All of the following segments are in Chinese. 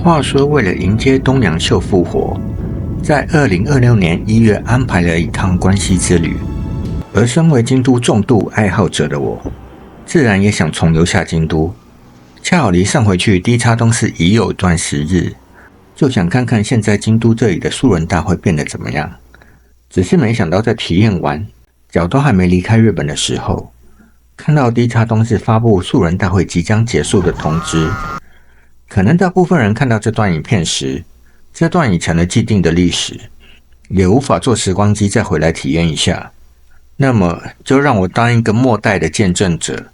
话说，为了迎接东洋秀复活，在2026年1月安排了一趟关西之旅。而身为京都重度爱好者的我，自然也想重游下京都。恰好离上回去D叉东市已有段时日，就想看看现在京都这里的素人大会变得怎么样。只是没想到在体验完，脚都还没离开日本的时候，看到D叉东市发布素人大会即将结束的通知。可能大部分人看到这段影片时，这段已成了既定的历史，也无法坐时光机再回来体验一下。那么就让我当一个末代的见证者，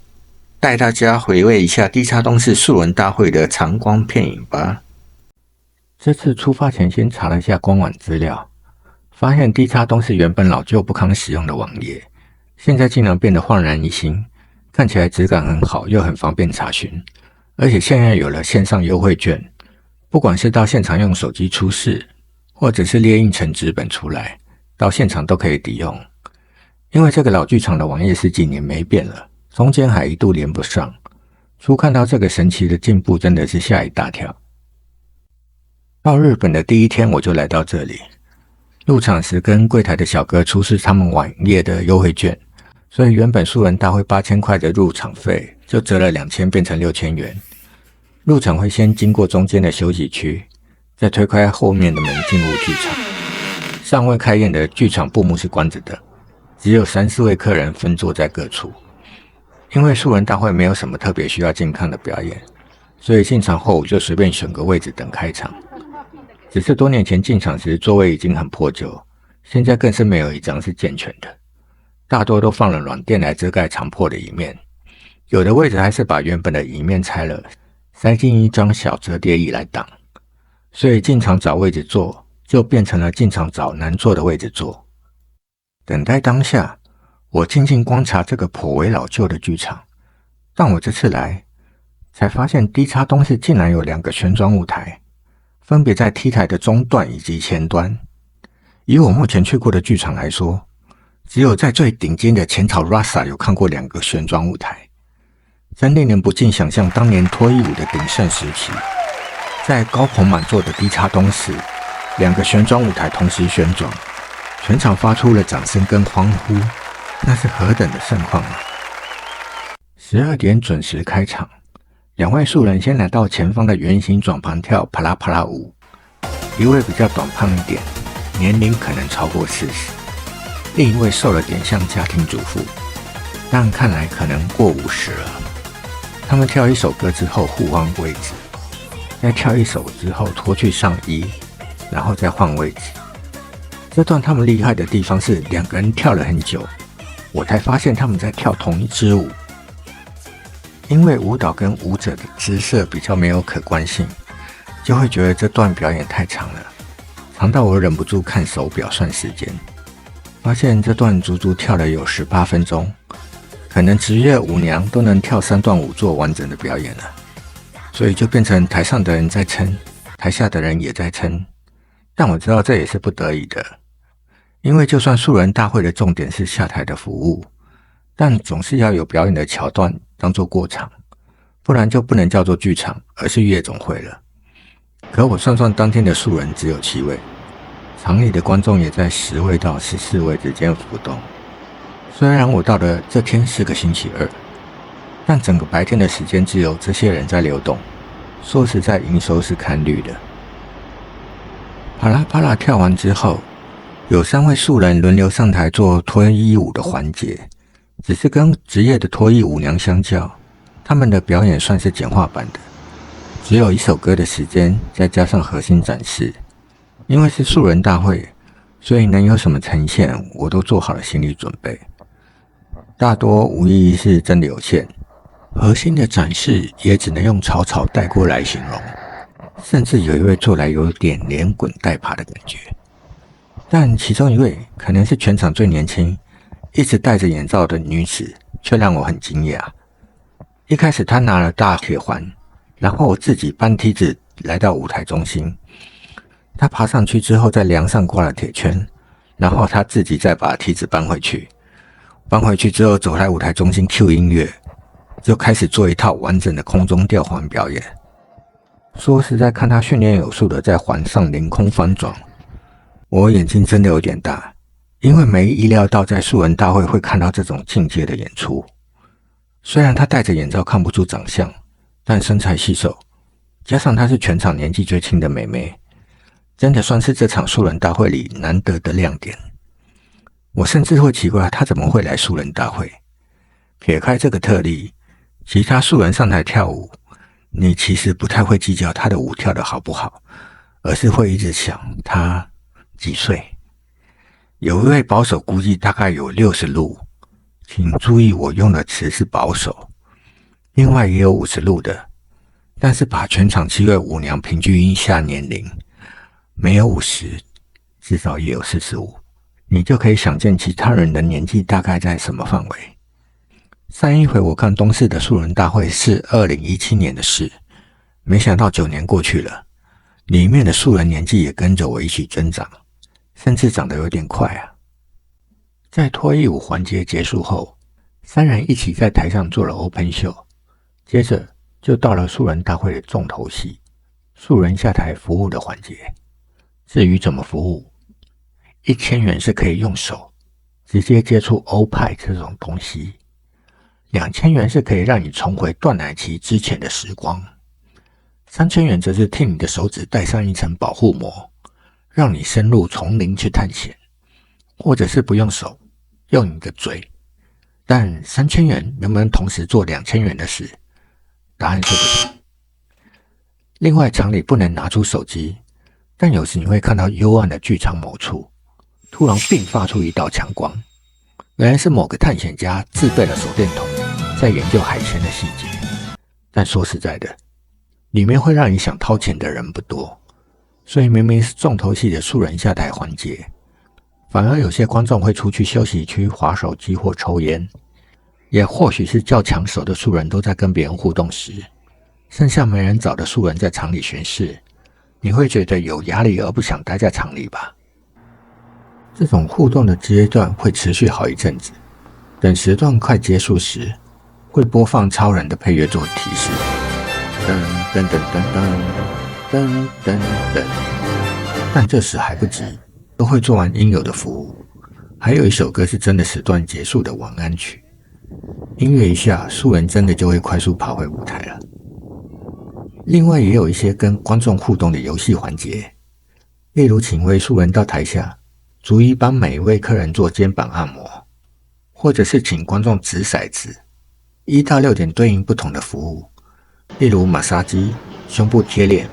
带大家回味一下D叉东市素人大会的长光片影吧。这次出发前先查了一下官网资料，发现D叉东市原本老旧不堪使用的网页，现在竟然变得焕然一新，看起来质感很好，又很方便查询。而且现在有了线上优惠券，不管是到现场用手机出示，或者是列印成纸本出来，到现场都可以抵用。因为这个老剧场的网页10几年没变了，中间还一度连不上。初看到这个神奇的进步，真的是吓一大跳。到日本的第一天我就来到这里，入场时跟柜台的小哥出示他们网页的优惠券，所以原本素人大会8000块的入场费就折了2000变成6000元。入场会先经过中间的休息区，再推开后面的门进入剧场。尚未开演的剧场布幕是关着的，只有3-4位客人分坐在各处。因为素人大会没有什么特别需要近看的表演，所以进场后我就随便选个位置等开场。只是多年前进场时座位已经很破旧，现在更是没有一张是健全的，大多都放了软垫来遮盖残破的椅面，有的位置还是把原本的椅面拆了，塞进一张小折叠椅来挡，所以进场找位置坐就变成了进场找难坐的位置坐。等待当下，我静静观察这个颇为老旧的剧场，但我这次来才发现D叉东市竟然有2个旋转舞台，分别在 T 台的中段以及前端。以我目前去过的剧场来说，只有在最顶尖的浅草 Rasa 有看过2个旋转舞台，真令人不禁想象当年脱衣舞的鼎盛时期，在高朋满座的D叉东市，2个旋转舞台同时旋转，全场发出了掌声跟欢呼，那是何等的盛况啊！12点准时开场，2位素人先来到前方的圆形转盘跳啪啦啪啦舞，一位比较短胖一点，年龄可能超过40，另一位瘦了点像家庭主妇，但看来可能过50了。他们跳一首歌之后互换位置，再跳一首之后脱去上衣，然后再换位置。这段他们厉害的地方是2个人跳了很久，我才发现他们在跳同一支舞。因为舞蹈跟舞者的姿色比较没有可观性，就会觉得这段表演太长了，长到我忍不住看手表算时间，发现这段足足跳了有18分钟，可能职业舞娘都能跳3段舞做完整的表演了。所以就变成台上的人在撑，台下的人也在撑。但我知道这也是不得已的，因为就算素人大会的重点是下台的服务，但总是要有表演的桥段当作过场，不然就不能叫做剧场，而是夜总会了。可我算算当天的素人只有7位，场里的观众也在10位到14位之间浮动。虽然我到的这天是个星期二，但整个白天的时间只有这些人在流动，说实在营收是看绿的。啪啦啪啦跳完之后，有3位素人轮流上台做脱衣舞的环节，只是跟职业的脱衣舞娘相较，他们的表演算是简化版的，只有1首歌的时间，再加上核心展示。因为是素人大会，所以能有什么呈现，我都做好了心理准备。大多无意义是真的有限，核心的展示也只能用草草带过来形容，甚至有一位做来有点连滚带爬的感觉。但其中一位可能是全场最年轻，一直戴着眼罩的女子，却让我很惊讶。一开始她拿了大铁环，然后自己搬梯子来到舞台中心。她爬上去之后，在梁上挂了铁圈，然后她自己再把梯子搬回去。搬回去之后，走来舞台中心 Q 音乐，就开始做一套完整的空中吊环表演。说实在，看他训练有素的在环上凌空翻转，我眼睛真的有点大，因为没意料到在素人大会会看到这种境界的演出。虽然他戴着眼罩看不出长相，但身材细瘦，加上她是全场年纪最轻的妹妹，真的算是这场素人大会里难得的亮点。我甚至会奇怪她怎么会来素人大会。撇开这个特例，其他素人上台跳舞，你其实不太会计较她的舞跳得好不好，而是会一直想她几岁。有一位保守估计大概有60路，请注意我用的词是保守，另外也有50路的，但是把全场7位舞娘平均一下年龄，没有50，至少也有45，你就可以想见其他人的年纪大概在什么范围。上一回我看东市的素人大会是2017年的事，没想到9年过去了，里面的素人年纪也跟着我一起增长，甚至长得有点快啊。在脱衣舞环节结束后，3人一起在台上做了 open show， 接着就到了素人大会的重头戏，素人下台服务的环节。至于怎么服务，1000元是可以用手直接接触欧派这种东西，2000元是可以让你重回断奶期之前的时光，3000元则是替你的手指戴上一层保护膜，让你深入丛林去探险，或者是不用手，用你的嘴。但3000元能不能同时做2000元的事？答案是不行。另外，场里不能拿出手机，但有时你会看到幽暗的剧场某处突然迸发出一道强光，原来是某个探险家自备了手电筒，在研究海鲜的细节。但说实在的，里面会让你想掏钱的人不多，所以明明是重头戏的素人下台环节，反而有些观众会出去休息区滑手机或抽烟。也或许是较抢手的素人都在跟别人互动时，剩下没人找的素人在场里巡视，你会觉得有压力而不想待在场里吧。这种互动的阶段会持续好一阵子，等时段快结束时，会播放超人的配乐做提示，噔噔噔噔噔噔噔噔。但这时还不急，都会做完应有的服务。还有一首歌是真的时段结束的晚安曲，音乐一下，素人真的就会快速跑回舞台了。另外也有一些跟观众互动的游戏环节，例如请一位素人到台下，逐一帮每一位客人做肩膀按摩，或者是请观众掷骰子，1到6点对应不同的服务，例如马杀鸡、胸部贴脸、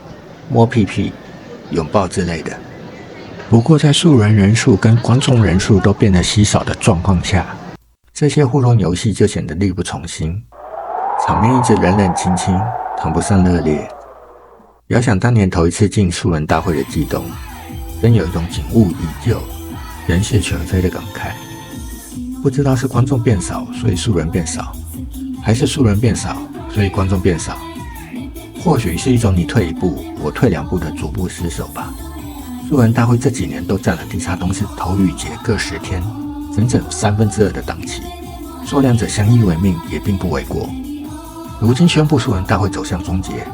摸屁屁、拥抱之类的。不过在素人人数跟观众人数都变得稀少的状况下，这些互动游戏就显得力不从心，场面一直冷冷清清，谈不上热烈。遥想当年头一次进素人大会的激动，真有一种景物依旧，人事全非的感慨。不知道是观众变少，所以素人变少，还是素人变少，所以观众变少。或许是一种你退一步，我退2步的逐步失守吧。素人大会这几年都占了地下东市头与节各10天，整整2/3的档期，说两者相依为命也并不为过。如今宣布素人大会走向终结，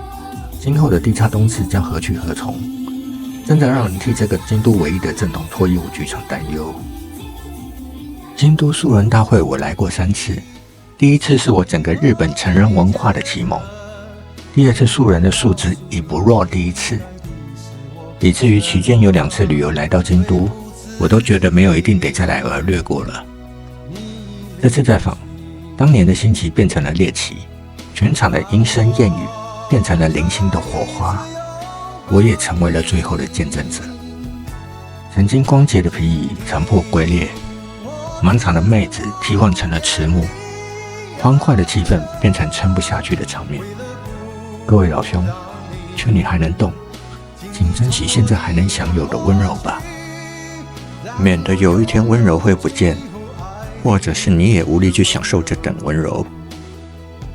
今后的地下东市将何去何从？真的让人替这个京都唯一的正统脱衣舞剧场担忧。京都素人大会我来过3次，第一次是我整个日本成人文化的启蒙，第二次素人的素质已不弱第一次，以至于期间有2次旅游来到京都，我都觉得没有一定得再来而略过了。这次再访，当年的新奇变成了猎奇，全场的莺声燕语变成了零星的火花，我也成为了最后的见证者。曾经光洁的皮椅残破龟裂，满场的妹子替换成了迟暮，欢快的气氛变成撑不下去的场面。各位老兄，劝你还能动，请珍惜现在还能享有的温柔吧，免得有一天温柔会不见，或者是你也无力去享受这等温柔。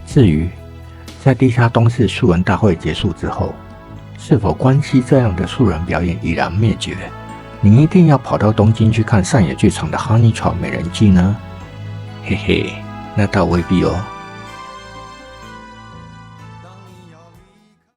至于在地下东市素人大会结束之后，是否关西这样的素人表演已然灭绝，你一定要跑到东京去看上野剧场的哈尼床美人计呢？嘿嘿，那倒未必哦。